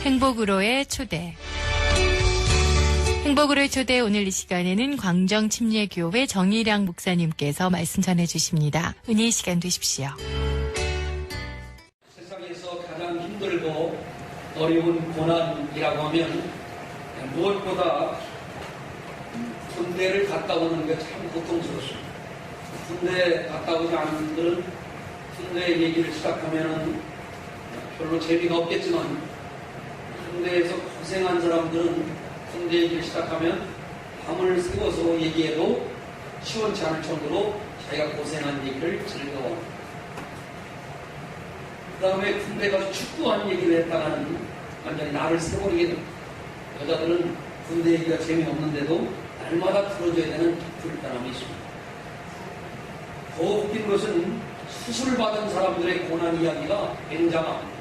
행복으로의 초대. 행복으로의 초대 오늘 이 시간에는 광정침례교회 정일양 목사님께서 말씀 전해주십니다. 은혜의 시간 되십시오. 세상에서 가장 힘들고 어려운 고난이라고 하면 무엇보다 군대를 갔다 오는 게 참 고통스럽습니다. 군대 갔다 오지 않은 분들은 군대 얘기를 시작하면 별로 재미가 없겠지만, 군대에서 고생한 사람들은 군대 얘기를 시작하면 밤을 새워서 얘기해도 시원치 않을 정도로 자기가 고생한 얘기를 즐거워합니다. 그 다음에 군대 가서 축구한 얘기를 했다가는 완전히 나를 새버리게 됩니다. 여자들은 군대 얘기가 재미없는데도 날마다 들어줘야 되는 불편함이 있습니다. 더 웃긴 것은 수술받은 사람들의 고난 이야기가 굉장합니다.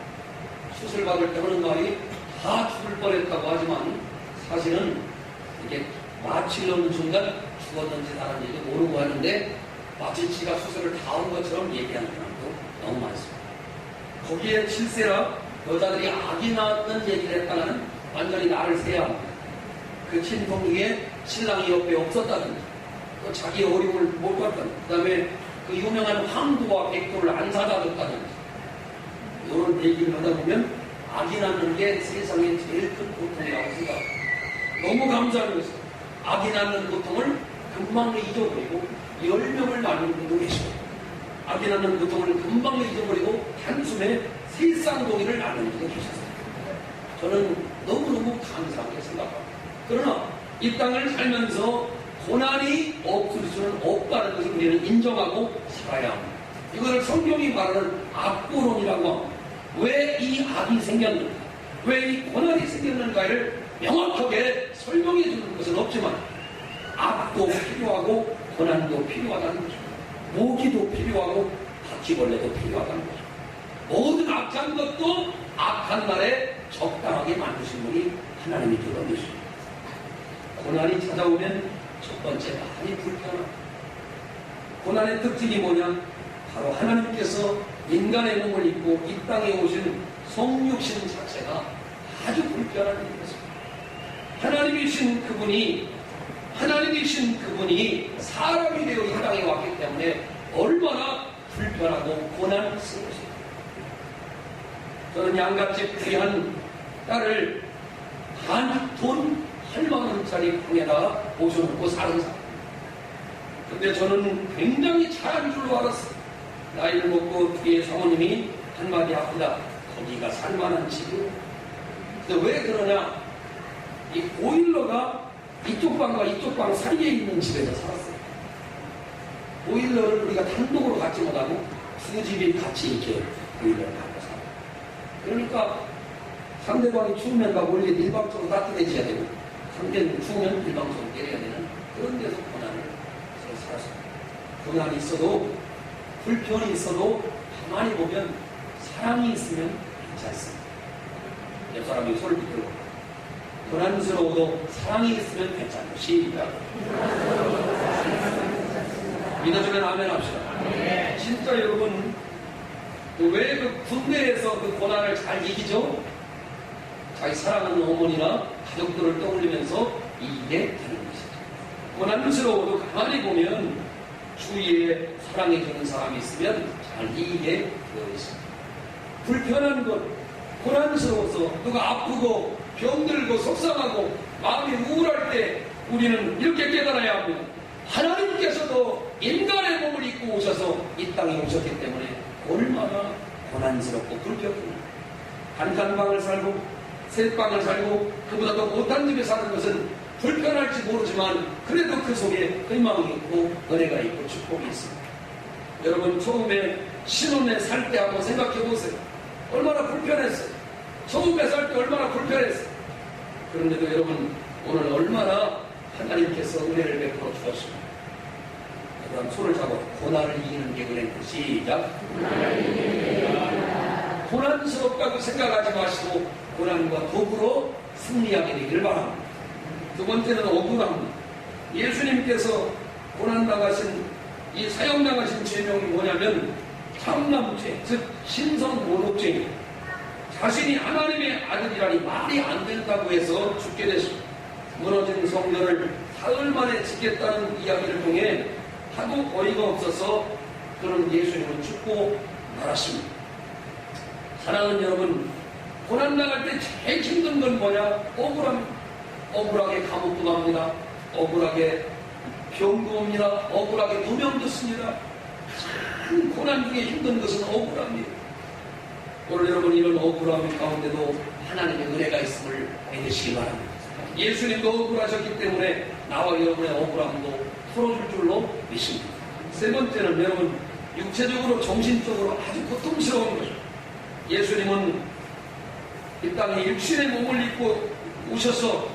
수술받을 때 하는 말이 다 죽을 뻔했다고 하지만 사실은 이렇게 마취를 넣는 순간 죽었는지 다른지도 모르고 하는데 마치 지가 수술을 다 한 것처럼 얘기하는 사람도 너무 많습니다. 거기에 실세라 여자들이 아기 낳았던 얘기를 했다가는 완전히 나를 세야 합니다. 그 친동 중에 신랑이 옆에 없었다든지, 또 자기 어림을 못 봤다든지, 그 다음에 그 유명한 황도와 백도를 안 사다 줬다든지, 이런 얘기를 하다 보면 아기 낳는 게 세상에 제일 큰 고통이라고 생각합니다. 너무 감사한 것은 아기 낳는 고통을 금방 잊어버리고 10명을 낳는 분도 계시고, 아기 낳는 고통을 금방 잊어버리고 한숨에 세 쌍둥이를 낳는 분도 계셨어요. 저는 너무너무 감사하게 생각합니다. 그러나 이 땅을 살면서 고난이 없을 수는 없다는 것을 우리는 인정하고 살아야 합니다. 이것을 성경이 말하는 악고론이라고 합니다. 왜 이 악이 생겼는가, 왜 이 고난이 생겼는가를 명확하게 설명해 주는 것은 없지만 악도 필요하고 고난도 필요하다는 것입니다. 모기도 필요하고 바퀴벌레도 필요하다는 것입니다. 모든 악한 것도 악한 날에 적당하게 만드신 분이 하나님이 되어주십니다. 고난이 찾아오면 첫 번째 많이 불편합니다. 고난의 특징이 뭐냐? 바로 하나님께서 인간의 몸을 입고 이 땅에 오신 성육신 자체가 아주 불편한 일이었습니다. 하나님이신 그분이 사람이 되어 이 땅에 왔기 때문에 얼마나 불편하고 고난스러우십니까? 저는 양갓집 귀한 딸을 돈 8만 원짜리 방에다가 모셔놓고 사는 사람. 근데 저는 굉장히 잘한 줄로 알았어요. 나이를 먹고 뒤에 사모님이 한마디 합니다. 거기가 살만한 집이요. 근데 왜 그러냐? 이 보일러가 이쪽 방과 이쪽 방 사이에 있는 집에서 살았어요. 보일러를 우리가 단독으로 갖지 못하고 두 집이 같이 이렇게 보일러를 갖고 살아요. 그러니까 상대방이 추우면 막 원래 일방적으로 따뜻해져야 되고, 상대는 추우면 일방적으로 때려야 되는 그런 데서 고난을 살았습니다. 고난이 있어도, 불편이 있어도 가만히 보면 사랑이 있으면 괜찮습니다. 옆 사람이 소리를 들고, 고난스러워도 사랑이 있으면 괜찮고, 시작. 믿어주면 아멘 합시다. 진짜 여러분, 왜 그 군대에서 그 고난을 잘 이기죠? 자기 사랑하는 어머니나 가족들을 떠올리면서 이기게 되는 것이죠. 고난스러워도 가만히 보면 주위에 사랑해주는 사람이 있으면 잘 이기게 되어 있습니다. 불편한 것, 고난스러워서 누가 아프고 병들고 속상하고 마음이 우울할 때 우리는 이렇게 깨달아야 합니다. 하나님께서도 인간의 몸을 입고 오셔서 이 땅에 오셨기 때문에 얼마나 고난스럽고 불편합니다. 한칸방을 살고 셋방을 살고 그보다 더 못한 집에 사는 것은 불편할지 모르지만 그래도 그 속에 희망이 있고 은혜가 있고 축복이 있습니다. 여러분, 처음에 신혼에 살 때 한번 생각해 보세요. 얼마나 불편했어요. 처음에 살 때 얼마나 불편했어요. 그런데도 여러분, 오늘 얼마나 하나님께서 은혜를 베풀어 주셨습니다. 그럼 손을 잡아 고난을 이기는 게 은혜입니다. 시작. 고난스럽다고 생각하지 마시고 고난과 더불어 승리하게 되기를 바랍니다. 두 번째는 억울함입니다. 예수님께서 고난당하신 이 사형당하신 죄명이 뭐냐면 참남죄, 즉 신성모독죄입니다. 자신이 하나님의 아들이라니 말이 안 된다고 해서 죽게 됐습니다. 무너진 성전을 사흘 만에 짓겠다는 이야기를 통해 하도 어이가 없어서 그는 예수님을 죽고 말았습니다. 사랑하는 여러분, 고난당할 때 제일 힘든 건 뭐냐? 억울하게 감옥도 갑니다. 억울하게 병도 옵니다. 억울하게 누명 듣습니다. 큰 고난 중에 힘든 것은 억울합니다. 오늘 여러분 이런 억울함 가운데도 하나님의 은혜가 있음을 믿으시기 바랍니다. 예수님도 억울하셨기 때문에 나와 여러분의 억울함도 풀어줄 줄로 믿습니다. 세 번째는 여러분 육체적으로 정신적으로 아주 고통스러운 거죠. 예수님은 이 땅에 육신의 몸을 입고 오셔서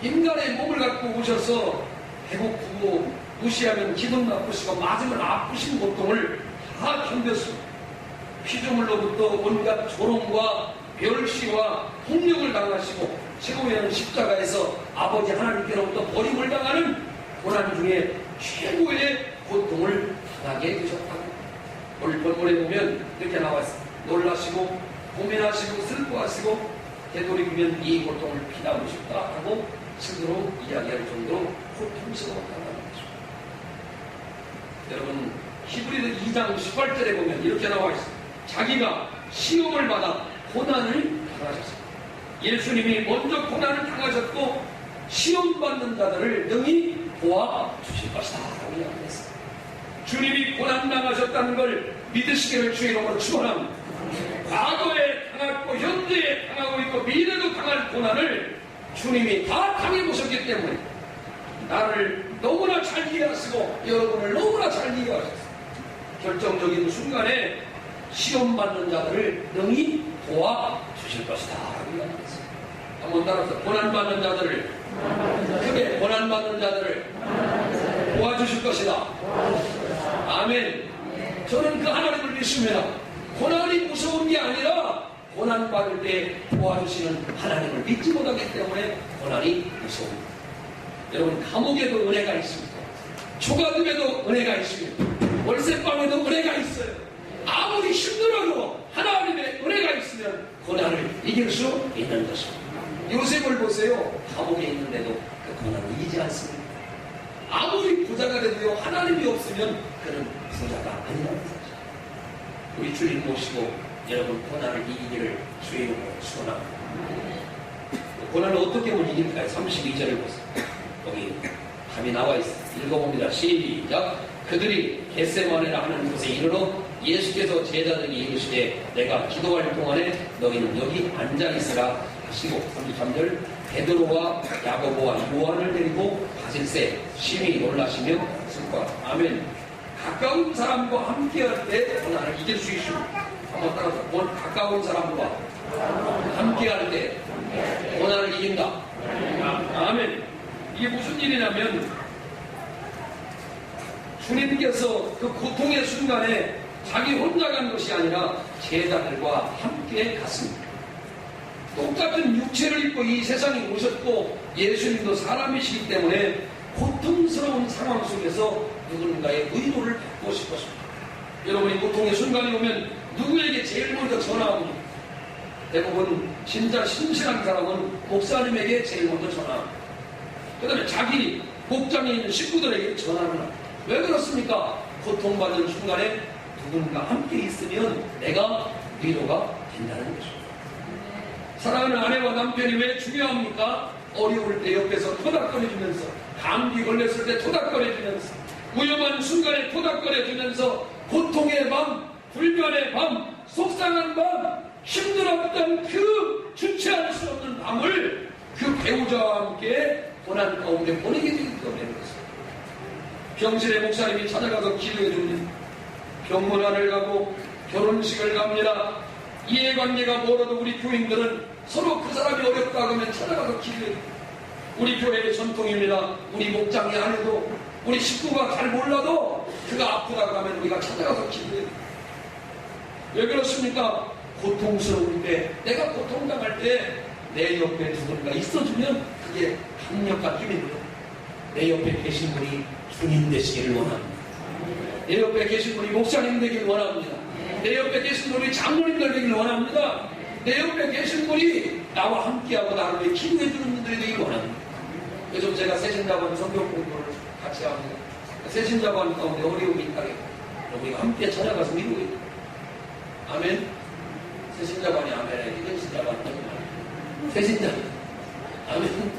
인간의 몸을 갖고 오셔서 배고프고 무시하면 기분 나쁘시고 맞으면 아프신 고통을 다 견뎠습니다. 피조물로부터 온갖 조롱과 멸시와 폭력을 당하시고 최고에는 십자가에서 아버지 하나님께로부터 버림을 당하는 고난 중에 최고의 고통을 당하게 되셨다고. 오늘 본문에 보면 이렇게 나와 있습니다. 놀라시고 고민하시고 슬퍼하시고 되돌이키면 이 고통을 피하고 싶다 하고 스스로 이야기할 정도로 고통스러웠다는 거죠. 여러분 히브리서 2장 18절에 보면 이렇게 나와 있습니다. 자기가 시험을 받아 고난을 당하셨습니다. 예수님이 먼저 고난을 당하셨고 시험받는 자들을 능히 도와주실 것이다 라고 이야기했습니다. 주님이 고난 당하셨다는 걸 믿으시기를 주의 이름으로 축원합니다. 과거에 당했고 현재에 당하고 있고 미래도 당할 고난을 주님이 다 당해보셨기 때문에 나를 너무나 잘 이해하시고 여러분을 너무나 잘 이해하셨습니다. 결정적인 순간에 시험받는 자들을 능히 도와주실 것이다 라고 이야기했습니다. 한번 따라서 고난받는 자들을 크게 고난받는 자들을 도와주실 것이다. 아멘. 저는 그 하나님을 믿습니다. 고난이 무서운 게 아니라 고난받을 때 도와주시는 하나님을 믿지 못하기 때문에 고난이 무서웁니다. 여러분 감옥에도 은혜가 있습니다. 초가집에도 은혜가 있습니다. 월세방에도 은혜가 있어요. 아무리 힘들어도 하나님의 은혜가 있으면 고난을 이길 수 있는 것입니다. 요셉을 보세요. 감옥에 있는데도 그 고난을 이기지 않습니다. 아무리 부자가 돼도요 하나님이 없으면 그는 부자가 아니라는 거죠. 우리 주님 모시고 여러분 고난을 이기기를 주의 이름으로 축원합니다. 고난을 어떻게 못 이길까요? 32절을 보세요. 거기 답이 나와 있어요. 읽어봅니다. 시작. 그들이 겟세마네라 하는 곳에 이르러 예수께서 제자들에게 이르시되 내가 기도할 동안에 너희는 여기 앉아있으라 하시고 33절 베드로와 야고보와 요한을 데리고 가실새 심히 놀라시며 슬퍼. 아멘. 가까운 사람과 함께할 때 고난을 이길 수 있습니다. 한번 따라서 가까운 사람과 함께할 때 고난을 이긴다. 아멘. 이게 무슨 일이냐면 주님께서 그 고통의 순간에 자기 혼자 간 것이 아니라 제자들과 함께 갔습니다. 똑같은 육체를 입고 이 세상에 오셨고 예수님도 사람이시기 때문에 고통스러운 상황 속에서 누군가의 의도를 받고 싶었습니다. 여러분이 고통의 순간이 오면 누구에게 제일 먼저 전화합니다. 대부분 진짜 신실한 사람은 목사님에게 제일 먼저 전화합니다. 그 다음에 자기 복장에 있는 식구들에게 전화를 합니다. 왜 그렇습니까? 고통받는 순간에 누군가 함께 있으면 내가 위로가 된다는 것입니다. 사랑하는 아내와 남편이 왜 중요합니까? 어려울 때 옆에서 토닥거려주면서 감기 걸렸을 때 토닥거려주면서 위험한 순간에 토닥거려주면서 고통의 밤, 불면의 밤, 속상한 밤, 힘들었던 그 주체할 수 없는 밤을 그 배우자와 함께 고난 가운데 보내게 되기 때문에 그렇습니다. 병실에 목사님이 찾아가서 기도해 줍니다. 병문안을 가고 결혼식을 갑니다. 이해관계가 멀어도 우리 교인들은 서로 그 사람이 어렵다 그러면 찾아가서 기도해 줍니다. 우리 교회의 전통입니다. 우리 목장이 안 해도 우리 식구가 잘 몰라도 그가 아프다고 하면 우리가 찾아가서 기도해 줍니다. 왜 그렇습니까? 고통스러울 때, 내가 고통당할 때 내 옆에 누군가 있어주면 그게 강력한 힘입니다. 내 옆에 계신 분이 주님 되시기를 원합니다. 내 옆에 계신 분이 목사님 되기를 원합니다. 내 옆에 계신 분이 장로님들 되기를 원합니다. 내 옆에 계신 분이 나와 함께하고 나를 위해 기도해주는 분들이 되길 원합니다. 요즘 제가 새신자반 성경 공부를 같이 합니다. 새신자반 가운데 어려움이 있다게 우리가 함께 찾아가서 미루고 있다. 아멘. 새신자반이 아멘에 새신자반이 아멘. 새신자 아멘.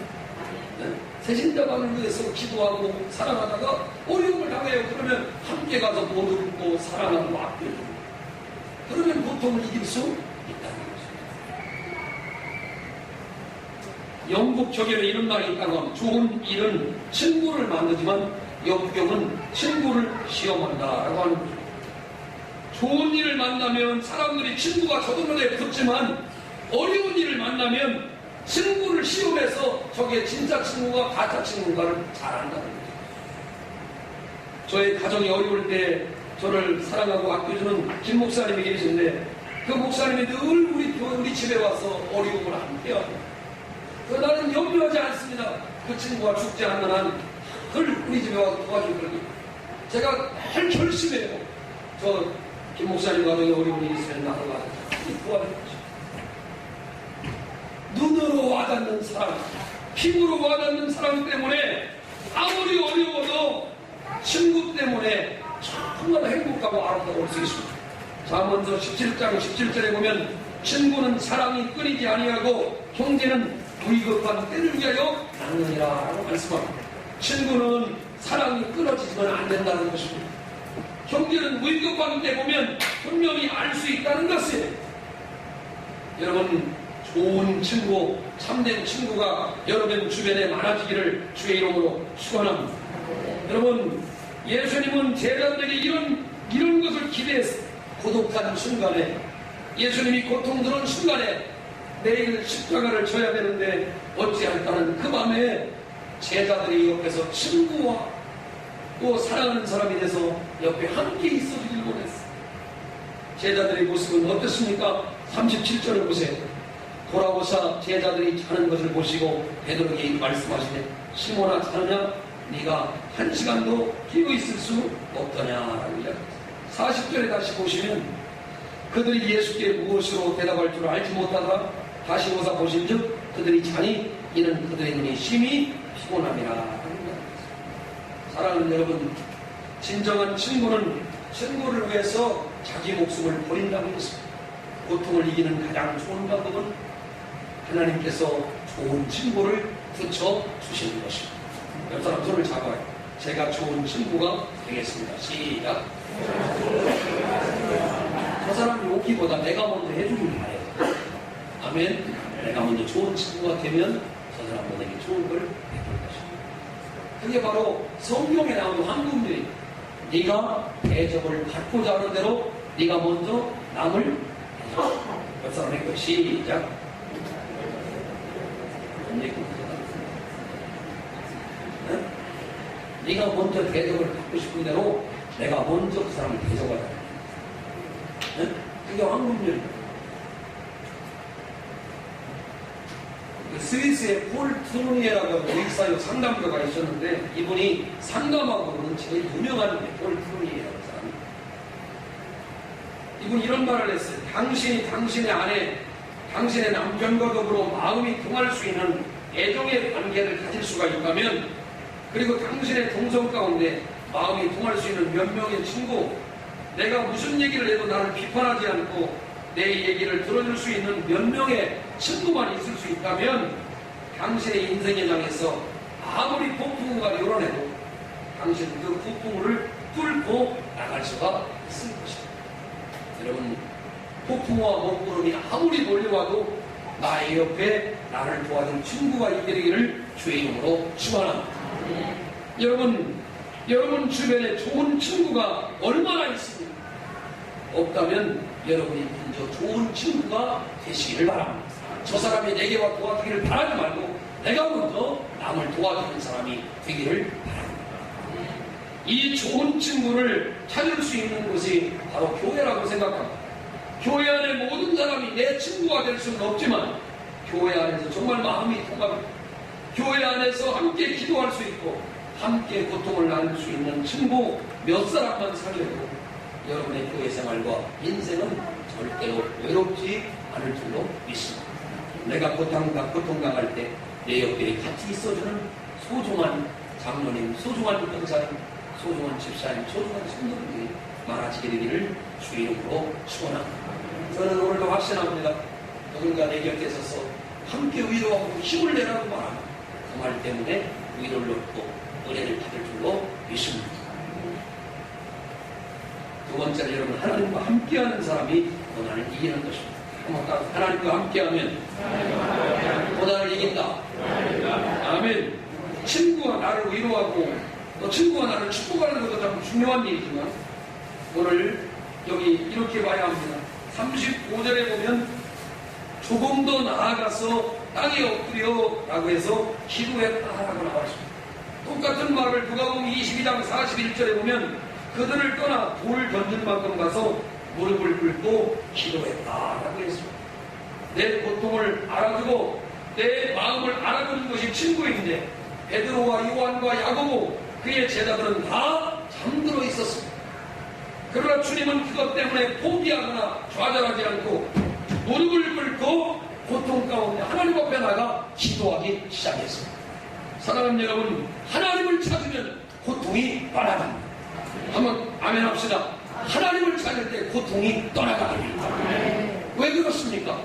새신자반을 위해서 기도하고 사랑하다가 어려움을 당해요. 그러면 함께 가서 못 얻고 사랑하고 아껴주고 그러면 고통을 이길 수 있다는 것입니다. 영국 적에는 이런 말이 있다고 합니다. 좋은 일은 친구를 만들지만 역경은 친구를 시험한다라고 하는 거죠. 좋은 일을 만나면 사람들이 친구가 저들만에 붙지만 어려운 일을 만나면 친구를 시험해서 저게 진짜 친구가 가짜 친구인가를 잘 안다는 거죠. 저의 가정이 어려울 때 저를 사랑하고 아껴주는 김 목사님이 계신데 그 목사님이 늘 우리 집에 와서 어려움을 함께하고 나는 염려하지 않습니다. 그 친구가 죽지 않는 한 늘 우리 집에 와서 도와줄 거니 제가 늘 결심해요. 저 김 목사님 가정에 어려운 일이 있으면 나를 와서 도와줄 것이다. 눈으로 와닿는 사랑, 피부로 와닿는 사랑 때문에 아무리 어려워도 친구 때문에 정말 행복하고 아름다울 수 있습니다. 자, 먼저 17장 17절에 보면 친구는 사랑이 끊이지 아니하고 형제는 위급한 때를 위하여 낳느니라 라고 말씀합니다. 친구는 사랑이 끊어지지만 안 된다는 것입니다. 형제는 위급한 때 보면 분명히 알 수 있다는 것이에요. 여러분, 좋은 친구, 참된 친구가 여러분 주변에 많아지기를 주의 이름으로 축원합니다. 여러분, 예수님은 제자들에게 이런 것을 기대했어요. 고독한 순간에, 예수님이 고통스러운 순간에 내일 십자가를 져야 되는데 어찌할까는 그 밤에 제자들이 옆에서 친구와 또 사랑하는 사람이 돼서 옆에 함께 있어주길 원했어요. 제자들의 모습은 어떻습니까? 37절을 보세요. 돌아보사 제자들이 자는 것을 보시고 베드로에게 말씀하시네. 시몬아, 자느냐? 네가 한 시간도 끼고 있을 수 없더냐라고 이야기합니다. 40절에 다시 보시면 그들이 예수께 무엇으로 대답할 줄 알지 못하다 다시 오사 보신즉 그들이 자니 이는 그들의 눈이 심히 피곤함이라. 사랑하는 여러분, 진정한 친구는 친구를 위해서 자기 목숨을 버린다고 했습니다. 고통을 이기는 가장 좋은 방법은 하나님께서 좋은 친구를 붙여주시는 것입니다. 옆 사람 손을 잡아요. 제가 좋은 친구가 되겠습니다. 시작. 저 사람이 오기보다 내가 먼저 해주길 바래요. 아멘. 내가 먼저 좋은 친구가 되면 저 사람도 내게 좋은 걸 베풀 것입니다. 그게 바로 성경에 나오는 황금들이 네가 대접을 받고자 하는 대로 네가 먼저 남을 옆 사람 했고 시작. 네가 먼저 대접을 받고 싶은 대로 내가 먼저 그 사람을 대접하자. 그게 황금률. 스위스의 폴 트루니에라고 의사요 상담가가 있었는데 이분이 상담하고는 제일 유명한 폴 트루니에라는 사람입니다. 이분이 이런 말을 했어요. 당신이 당신의 아내, 당신의 남편과 더불어 마음이 통할 수 있는 애정의 관계를 가질 수가 있다면, 그리고 당신의 동성 가운데 마음이 통할 수 있는 몇 명의 친구, 내가 무슨 얘기를 해도 나를 비판하지 않고 내 얘기를 들어줄 수 있는 몇 명의 친구만 있을 수 있다면 당신의 인생의 장에서 아무리 폭풍우가 요란해도 당신은 그 폭풍우를 뚫고 나갈 수가 있을 것입니다. 여러분, 폭풍우와 먹구름이 아무리 몰려와도 나의 옆에 나를 도와준 친구가 있게 되기를 주의 이름으로 축원합니다. 여러분 주변에 좋은 친구가 얼마나 있습니까? 없다면 여러분이 먼저 좋은 친구가 되시기를 바랍니다. 저 사람이 내게 와 도와주기를 바라지 말고 내가 먼저 남을 도와주는 사람이 되기를 바랍니다. 이 좋은 친구를 찾을 수 있는 곳이 바로 교회라고 생각합니다. 교회 안에 모든 사람이 내 친구가 될 수는 없지만 교회 안에서 정말 마음이 통합니다. 교회 안에서 함께 기도할 수 있고 함께 고통을 나눌 수 있는 친구 몇 사람만 사귀어도 여러분의 교회 생활과 인생은 절대로 외롭지 않을 줄로 믿습니다. 내가 고통당할 때 내 옆에 같이 있어주는 소중한 장로님, 소중한 권사님, 소중한 집사님, 소중한 성도들이 많아지게 되기를 주의 이름으로 축원합니다. 저는 오늘도 확신합니다. 누군가 내 곁에 서서 함께 위로하고 힘을 내라고 말합니다. 그 말 때문에 위로를 얻고 은혜를 받을 줄로 믿습니다. 두 번째로 여러분, 하나님과 함께하는 사람이 고난을 이기는 것입니다. 한번 따라서 하나님과 함께하면 고난을 이긴다. 아멘. 친구가 나를 위로하고 또 친구가 나를 축복하는 것도 참 중요한 얘기지만 오늘 여기 이렇게 봐야 합니다. 35절에 보면 조금 더 나아가서 땅에 엎드려 라고 해서 기도했다라고 나와 있습니다. 똑같은 말을 누가복음 22장 41절에 보면 그들을 떠나 돌 던질 만큼 가서 무릎을 꿇고 기도했다라고 했습니다. 내 고통을 알아주고 내 마음을 알아주는 것이 친구인데 베드로와 요한과 야고보 그의 제자들은 다 잠들어 있었습니다. 그러나 주님은 그것 때문에 포기하거나 좌절하지 않고 무릎을 꿇고 고통 가운데 하나님 앞에 나가 기도하기 시작했습니다. 사랑하는 여러분, 하나님을 찾으면 고통이 떠나갑니다. 한번 아멘 합시다. 하나님을 찾을 때 고통이 떠나갑니다. 왜 그렇습니까?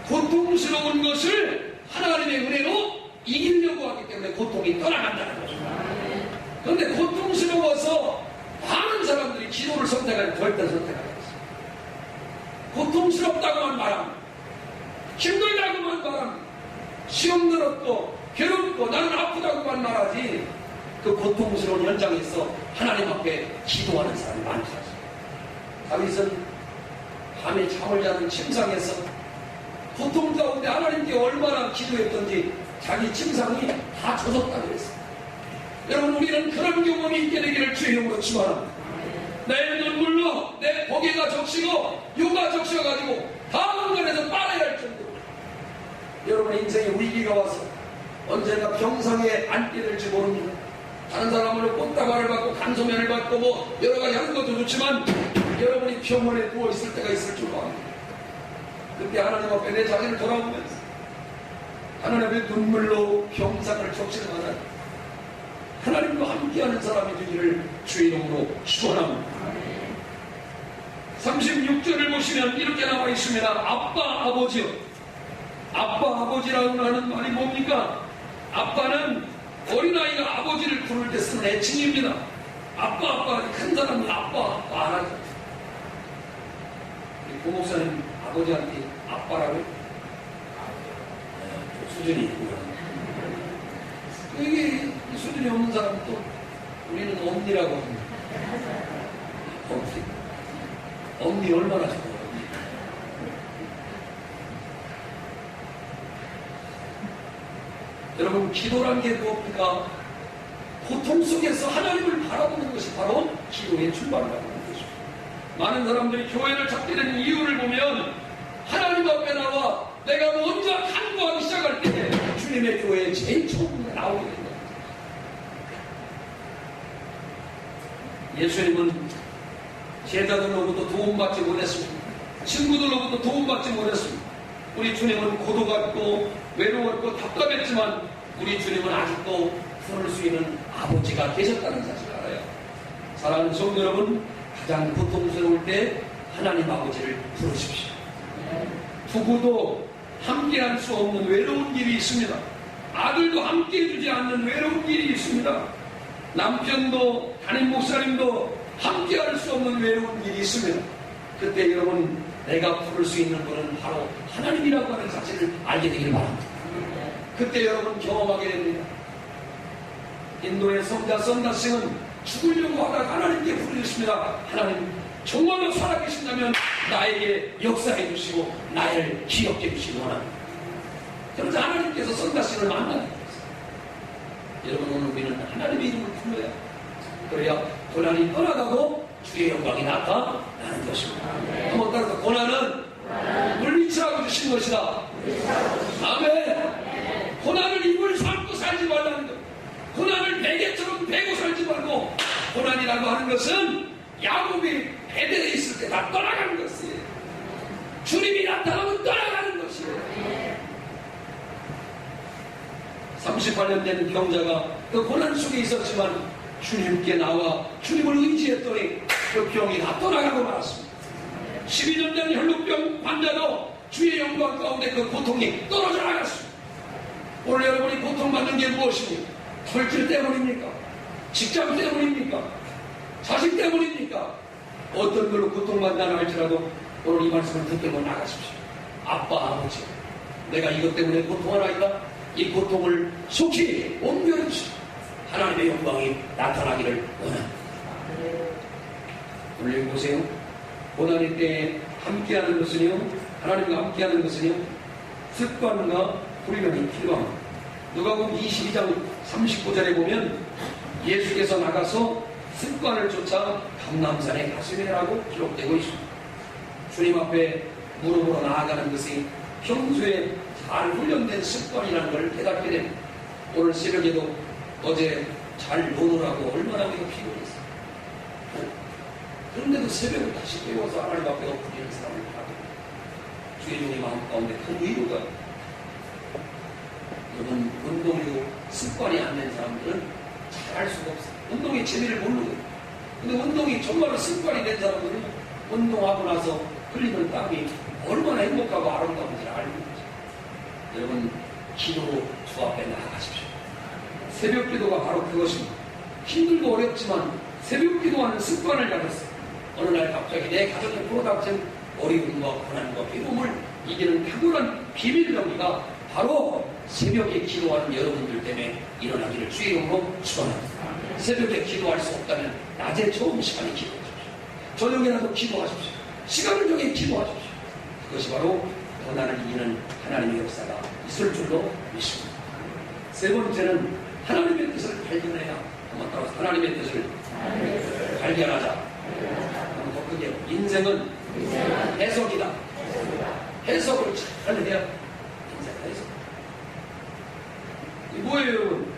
고통스러운 것을 하나님의 은혜로 이기려고 하기 때문에 고통이 떠나간다는 것입니다. 그런데 고통스러워서 많은 사람들이 기도를 선택하는 절대 선택하지 않습니다. 고통스럽다고만 말합니다. 힘들다고만 말합니다. 시험 들었고 괴롭고 나는 아프다고만 말하지 그 고통스러운 현장에서 하나님 앞에 기도하는 사람이 많지 않습니다. 다윗은 밤에 잠을 자는 침상에서 고통 가운데 하나님께 얼마나 기도했던지 자기 침상이 다 젖었다고 그랬습니다. 여러분, 우리는 그런 경험이 있게 되기를 주의 이름으로 축원합니다. 내 눈물로 내 고개가 적시고 요가 적셔가지고 다음 건에서 빨아야 할 정도로 여러분의 인생에 위기가 와서 언젠가 병상에 앉게 될지 모릅니다. 다른 사람으로 꽃다발을 받고 간소면을 받고 뭐 여러가지 하는 것도 좋지만 여러분이 병원에 누워있을 때가 있을 줄로 압니다. 그때 하나님 앞에 내 자신을 돌아보면서 하나님의 눈물로 병상을 적시는 하나님과 함께하는 사람이 되기를 주의 이름으로 축원합니다. 36절을 보시면 이렇게 나와 있습니다. 아빠, 아버지요. 아빠, 아버지라고 하는 말이 뭡니까? 아빠는 어린아이가 아버지를 부를 때 쓰는 애칭입니다. 아빠, 큰 사람이 아빠 안 하죠. 고목사님 아버지한테 아빠라고 수준이 있고요. 이게 수준이 없는 사람은 또 우리는 엄니라고 합니다. 엄니 얼마나 좋아요. 여러분, 기도란 게 무엇입니까? 고통 속에서 하나님을 바라보는 것이 바로 기도의 출발이라고 하는 것입니다. 많은 사람들이 교회를 찾게 되는 이유를 보면 하나님 앞에 나와 내가 먼저 간구하기 시작할 때 주님의 교회에 제일 처음 나오게 됩니다. 예수님은 제자들로부터 도움받지 못했습니다. 친구들로부터 도움받지 못했습니다. 우리 주님은 고독했고 외로웠고 답답했지만 우리 주님은 아직도 부를 수 있는 아버지가 계셨다는 사실을 알아요. 사랑하는 성도 여러분, 가장 고통스러울 때 하나님 아버지를 부르십시오. 부부도 함께할 수 없는 외로운 길이 있습니다. 아들도 함께 해주지 않는 외로운 길이 있습니다. 남편도 담임 목사님도 함께할 수 없는 외로운 길이 있습니다. 그때 여러분, 내가 부를 수 있는 분은 바로 하나님이라고 하는 사실을 알게 되기를 바랍니다. 그때 여러분 경험하게 됩니다. 인도의 성자 선다싱은 죽으려고 하다가 하나님께 부르셨습니다. 하나님, 정말로 살아계신다면 나에게 역사해 주시고 나를 기억해 주시기 원합니다. 그래서 하나님께서 선다싱을 만나게 됐어요. 여러분, 오늘 우리는 하나님의 이름을 불러야 그래야 고난이 떠나가고 주의 영광이 나타나는 것입니다. 한번 따라서 고난은 물리치라고 주신 것이다. 아멘. 고난을 입을 삼고 살지 말라는 것. 고난을 베개처럼 베고 살지 말고, 고난이라고 하는 것은 야곱이 베델에 있을 때 다 떠나간 것이에요. 주님이 나타나면 떠나가 38년 된 병자가 그 고난 속에 있었지만 주님께 나와 주님을 의지했더니 그 병이 다 떠나가고 말았습니다. 12년 된 혈루병 환자도 주의 영광 가운데 그 고통이 떨어져 나갔습니다. 오늘 여러분이 고통받는 게 무엇입니까? 털길 때문입니까? 직장 때문입니까? 자식 때문입니까? 어떤 걸로 고통받는다 할지라도 오늘 이 말씀을 듣고 나가십시오. 아빠, 아버지, 내가 이것 때문에 고통하나이다. 이 고통을 속히 옮겨주시오. 하나님의 영광이 나타나기를 원합니다. 오늘 여기 보세요. 고난의 때에 함께하는 것은요, 하나님과 함께하는 것은요, 습관과 훈련이 필요합니다. 누가복음 22장 39절에 보면 예수께서 나가서 습관을 쫓아 감람산에 가시니라고 기록되고 있습니다. 주님 앞에 무릎으로 나아가는 것이 평소에 잘 훈련된 습관이라는 걸 깨닫게 됩니다. 오늘 새벽에도 어제 잘 노느라고 얼마나 우리가 피곤했어요. 그런데도 새벽을 다시 깨워서 하나님 앞에 엎드리는 사람을 봐도 주의 종의 마음 가운데 큰 위로가 여러분, 운동으로 습관이 안 된 사람들은 잘 할 수가 없어요. 운동의 재미를 모르거든요. 근데 운동이 정말로 습관이 된 사람들은 운동하고 나서 흘리는 땀이 얼마나 행복하고 아름다운지를 알고 있죠. 여러분, 기도로 주 앞에 나아가십시오. 새벽 기도가 바로 그것입니다. 힘들고 어렵지만 새벽 기도하는 습관을 가졌어요. 어느 날 갑자기 내 가정에 불어닥친 어려움과 고난과 괴로움을 이기는 탁월한 비밀 정리가 바로 새벽에 기도하는 여러분들 때문에 일어나기를 주의 이름으로 축원합니다. 새벽에 기도할 수 없다면 낮에 좋은 시간에 기도하십시오. 저녁에라도 기도하십시오. 시간을 정해 기도하십시오. 그것이 바로 고난을 이기는 하나님의 역사가 있을 줄로 믿습니다. 세 번째는 하나님의 뜻을 발견해야 한번 따라서 하나님의 뜻을 발견하자. 한번 더 크게 인생은 해석이다. 해석을 잘 해야 인생은 해석. 이 뭐예요, 여러분?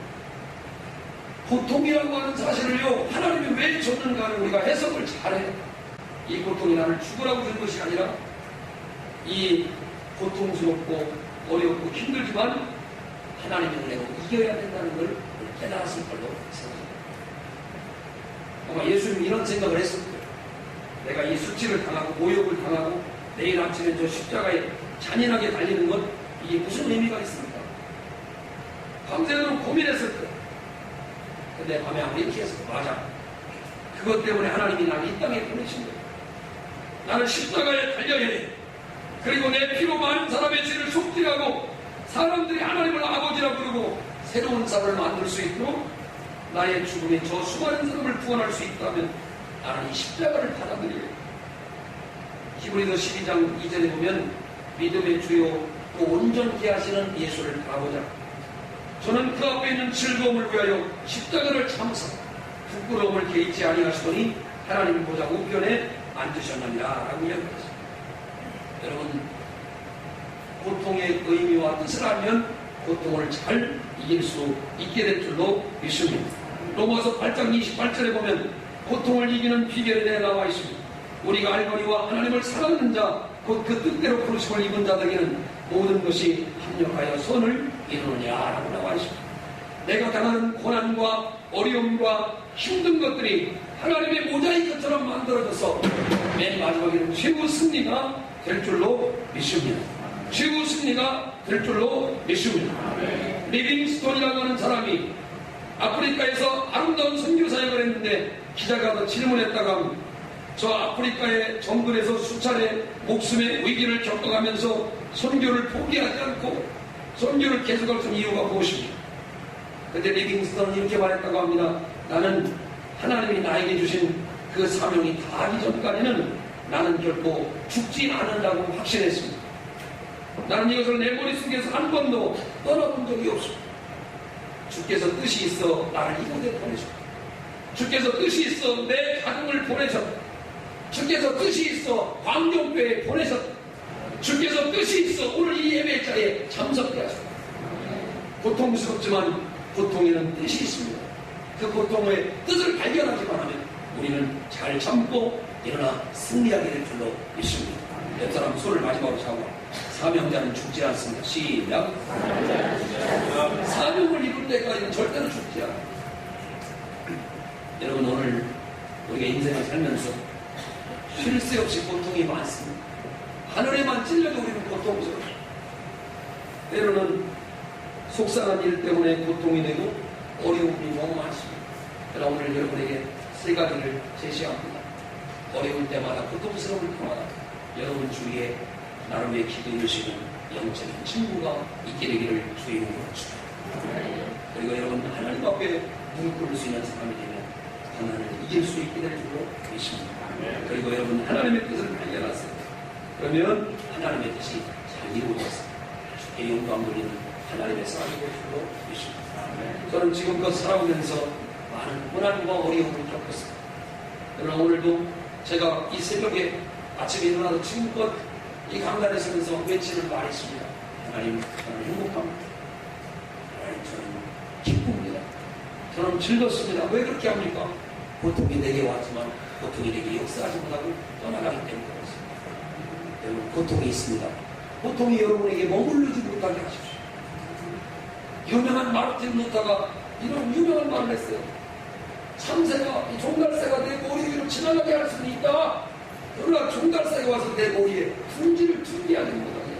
고통이라고 하는 사실을요, 하나님이 왜 줬는가를 우리가 해석을 잘해요. 이 고통이 나를 죽으라고 준 것이 아니라 이 고통스럽고 어렵고 힘들지만 하나님의 은혜로 이겨야 된다는 걸 깨달았을 걸로 생각합니다. 아마 예수님이 이런 생각을 했을 거예요. 내가 이 수치를 당하고 모욕을 당하고 내일 아침에 저 십자가에 잔인하게 달리는 것, 이게 무슨 의미가 있습니까? 밤새도록 고민했을 거예요. 근데 밤에 아무리 이렇게 해서 맞아. 그것 때문에 하나님이 나를 이 땅에 보내신 거예요. 나는 십자가에 달려야 해. 그리고 내 피로 많은 사람의 죄를 속죄하고 사람들이 하나님을 아버지라 부르고 새로운 사람을 만들 수 있도록 나의 죽음에 저 수많은 사람을 구원할 수 있다면 나는 이 십자가를 받아들여야 해. 히브리서 12장 2절에 보면 믿음의 주요 또 온전케 하시는 예수를 바라보자. 저는 그 앞에 있는 즐거움을 위하여 십자가를 참사 부끄러움을 개의치 아니하시더니 하나님 보좌 우편에 앉으셨느니라 라고 이야기했습니다. 여러분, 고통의 의미와 뜻을 알면 고통을 잘 이길 수 있게 될 줄로 믿습니다. 로마서 8장 28절에 보면 고통을 이기는 비결에 대해 나와 있습니다. 우리가 알거니와 하나님을 사랑하는 자, 곧 그 뜻대로 부르심을 입은 자들에게는 모든 것이 합력하여 선을 이루느냐라고 나와 있습니다. 내가 당하는 고난과 어려움과 힘든 것들이 하나님의 모자이크처럼 만들어져서 맨 마지막에는 최후 승리가 될 줄로 믿습니다. 최후 승리가 될 줄로 믿습니다. 리빙스톤이라고 하는 사람이 아프리카에서 아름다운 선교 사역을 했는데 기자가 더 질문했다가 저 아프리카의 정글에서 수차례 목숨의 위기를 겪어가면서 선교를 포기하지 않고 선교를 계속할 수 있는 이유가 무엇입니까? 그런데 리빙스턴은 이렇게 말했다고 합니다. 나는 하나님이 나에게 주신 그 사명이 다하기 전까지는 나는 결코 죽지 않는다고 확신했습니다. 나는 이것을 내 머릿속에서 한 번도 떠나본 적이 없습니다. 주께서 뜻이 있어 나를 이곳에 보내셨다. 주께서 뜻이 있어 내 가정을 보내셨다. 주께서 뜻이 있어 광경교회에 보내셨다. 주께서 뜻이 있어 오늘 이 예배자에 참석해 하셨다. 고통스럽지만 고통에는 뜻이 있습니다. 그 고통의 뜻을 발견하기만 하면 우리는 잘 참고 일어나 승리하게 될 줄로 믿습니다. 옆 사람 손을 마지막으로 잡아. 사명자는 죽지 않습니다. 시작. 사명을 이룰 때까지는 절대로 죽지 않아요. 여러분, 오늘 우리가 인생을 살면서 쉴 새 없이 고통이 많습니다. 하늘에만 찔려도 우리는 고통스러워요. 때로는 속상한 일 때문에 고통이 되고 어려움이 너무 많습니다. 그러나 오늘 여러분에게 세 가지를 제시합니다. 어려울 때마다, 고통스러울 때마다 여러분 주위에 나름의 기도를 주시는 영적인 친구가 있게 되기를 주의 이름으로 축원합니다. 그리고 여러분, 하나님 앞에 무릎 꿇을 수 있는 사람이 되면 하나님을 이길 수 있게 될 줄로 믿습니다. 그리고 여러분, 하나님의 뜻을 발견하세요. 그러면 하나님의 뜻이 잘 이루어져서 주께 영광 돌리는 하나님의 사람이 될 줄로 믿습니다. 저는 지금껏 살아오면서 많은 고난과 어려움을 겪었습니다. 그러나 오늘도 제가 이 새벽에 아침에 일어나서 지금껏 이 강단에 서면서 외치는 말이 있습니다. 하나님, 저는 행복합니다. 하나님, 저는 기쁩니다. 저는 즐겁습니다. 왜 그렇게 합니까? 고통이 내게 왔지만 고통이 내게 역사하지 못하고 떠나가기 때문에 그렇습니다. 여러분, 고통이 있습니다. 고통이 여러분에게 머무르지 못하게 하십시오. 유명한 마르틴 루터가 이런 유명한 말을 했어요. 참새가, 이 종달새가 내 머리 위로 지나가게 할 수는 있다. 그러나 종달새가 와서 내 머리에 둥지를 둥게 하지 못하게.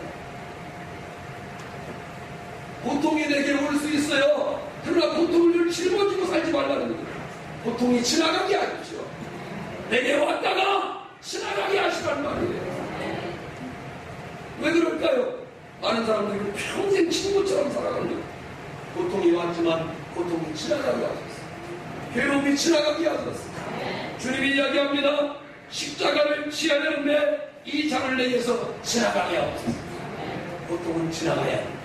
고통이 내게 올 수 있어요. 그러나 고통을 짊어지고 살지 말라는 거예요. 고통이 지나가게 하십시오. 내게 왔다가 지나가게 하시란 말이에요. 왜 그럴까요? 많은 사람들은 평생 친구처럼 살아갑니다. 고통이 왔지만 고통이 지나가게 하셨어요. 괴로움이 지나가게 하셨어요. 주님이 이야기합니다. 십자가를 지어야 되는데 이 잔을 내게서 지나가게 하옵소서. 고통은 지나가야 합니다.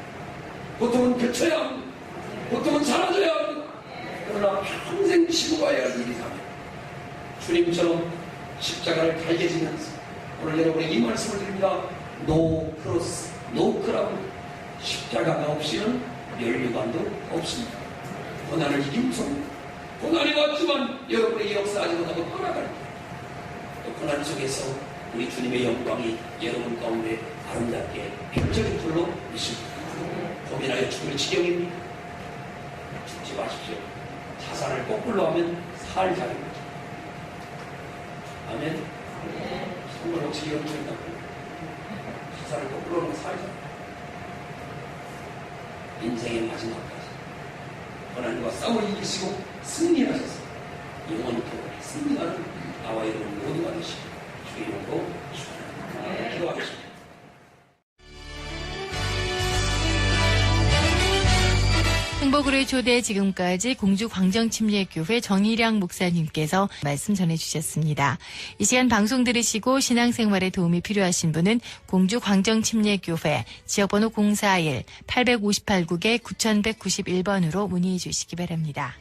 고통은 그쳐야 합니다. 고통은 사라져야 합니다. 그러나 평생 지고 가야 할 일이라면 주님처럼 십자가를 달게 지면서 오늘 여러분에게 이 말씀을 드립니다. 노 크로스, 노 크라운. 십자가가 없이는 면류관도 없습니다. 고난을 이김소입니다. 고난이 왔지만 여러분에게 역사하지 못하고 떠나갈 때 또 고난 속에서 우리 주님의 영광이 여러분 가운데 아름답게 펼쳐질 줄로 믿습니다. 고민하여 죽을 지경입니다. 죽지 마십시오. 자살을 거꾸로 하면 살 자리입니다. 아멘. 정말 어찌 이런 일이 있다고. 자살을 거꾸로 하면 살 자리. 인생의 마지막까지 고난과 싸워 이기시고 승리하셔서 영원토록 승리하는 나와 여러분 모두가 되시고 주의 이름으로 축원합니다. 기도하겠습니다. 행복으로의 초대, 지금까지 공주 광정침례교회 정일양 목사님께서 말씀 전해주셨습니다. 이 시간 방송 들으시고 신앙생활에 도움이 필요하신 분은 공주 광정침례교회 지역번호 041-858국에 9191번으로 문의해 주시기 바랍니다.